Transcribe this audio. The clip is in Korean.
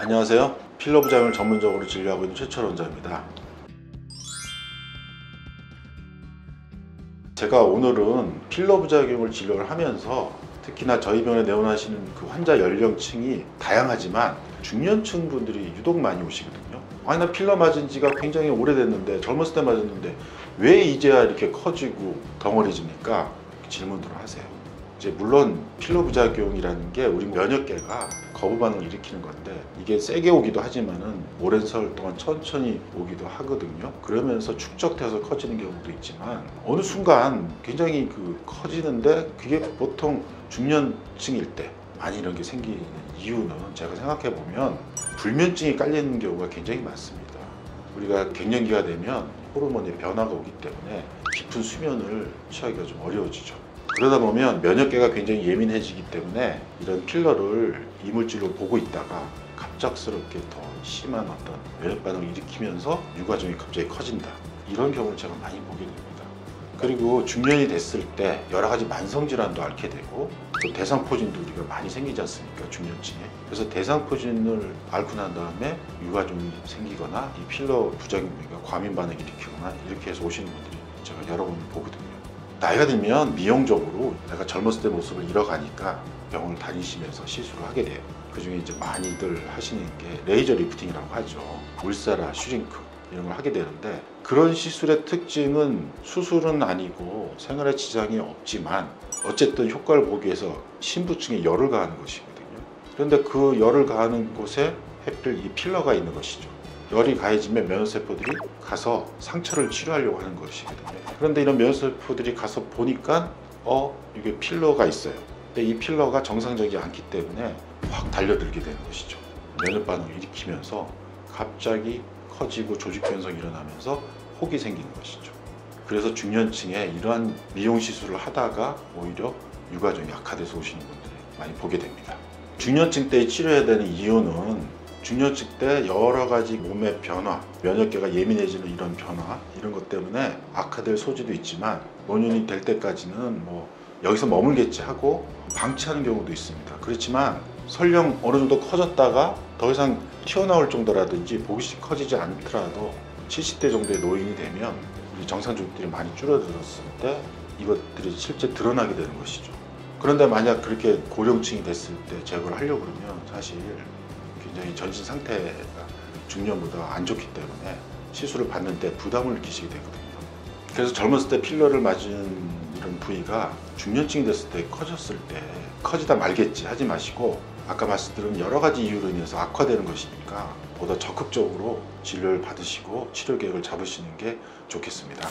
안녕하세요. 필러 부작용을 전문적으로 진료하고 있는 최철 원장입니다. 제가 오늘은 필러 부작용을 진료를 하면서 특히나 저희 병원에 내원하시는 그 환자 연령층이 다양하지만 중년층 분들이 유독 많이 오시거든요. 아니, 나 필러 맞은 지가 굉장히 오래됐는데, 젊었을 때 맞았는데 왜 이제야 이렇게 커지고 덩어리집니까? 질문들을 하세요. 이제 물론 필러 부작용이라는 게 우리 면역계가 거부 반응을 일으키는 건데, 이게 세게 오기도 하지만은 오랜 세월 동안 천천히 오기도 하거든요. 그러면서 축적돼서 커지는 경우도 있지만 어느 순간 굉장히 커지는데, 그게 보통 중년층일 때 많이 이런 게 생기는 이유는 제가 생각해 보면 불면증이 깔리는 경우가 굉장히 많습니다. 우리가 갱년기가 되면 호르몬의 변화가 오기 때문에 깊은 수면을 취하기가 좀 어려워지죠. 그러다 보면 면역계가 굉장히 예민해지기 때문에 이런 필러를 이물질로 보고 있다가 갑작스럽게 더 심한 어떤 면역 반응을 일으키면서 유과종이 갑자기 커진다, 이런 경우를 제가 많이 보게 됩니다. 그리고 중년이 됐을 때 여러 가지 만성질환도 앓게 되고, 또 대상포진도 우리가 많이 생기지 않습니까, 중년층에. 그래서 대상포진을 앓고 난 다음에 유과종이 생기거나 이 필러 부작용과 과민 반응을 일으키거나 이렇게 해서 오시는 분들이 제가 여러 번 보거든요. 나이가 들면 미용적으로 내가 젊었을 때 모습을 잃어가니까 병원을 다니시면서 시술을 하게 돼요. 그중에 이제 많이들 하시는 게 레이저 리프팅이라고 하죠. 울사라, 슈링크 이런 걸 하게 되는데, 그런 시술의 특징은 수술은 아니고 생활에 지장이 없지만 어쨌든 효과를 보기 위해서 신부층에 열을 가하는 것이거든요. 그런데 그 열을 가하는 곳에 하필 이 필러가 있는 것이죠. 열이 가해지면 면역세포들이 가서 상처를 치료하려고 하는 것이거든요. 그런데 이런 면역세포들이 가서 보니까 이게 필러가 있어요. 근데 이 필러가 정상적이지 않기 때문에 확 달려들게 되는 것이죠. 면역 반응을 일으키면서 갑자기 커지고 조직 변성이 일어나면서 혹이 생기는 것이죠. 그래서 중년층에 이러한 미용 시술을 하다가 오히려 유과종이 악화돼서 오시는 분들을 많이 보게 됩니다. 중년층 때 치료해야 되는 이유는, 중년층 때 여러 가지 몸의 변화, 면역계가 예민해지는 이런 변화, 이런 것 때문에 악화될 소지도 있지만 노년이 될 때까지는 여기서 머물겠지 하고 방치하는 경우도 있습니다. 그렇지만 설령 어느 정도 커졌다가 더 이상 튀어나올 정도라든지 보기씩 커지지 않더라도 70대 정도의 노인이 되면 우리 정상적들이 많이 줄어들었을 때 이것들이 실제 드러나게 되는 것이죠. 그런데 만약 그렇게 고령층이 됐을 때 제거를 하려고 그러면 사실 굉장히 전신 상태가 중년보다 안 좋기 때문에 시술을 받는데 부담을 느끼시게 되거든요. 그래서 젊었을 때 필러를 맞은 이런 부위가 중년층이 됐을 때 커졌을 때 커지다 말겠지 하지 마시고, 아까 말씀드린 여러 가지 이유로 인해서 악화되는 것이니까 보다 적극적으로 진료를 받으시고 치료 계획을 잡으시는 게 좋겠습니다.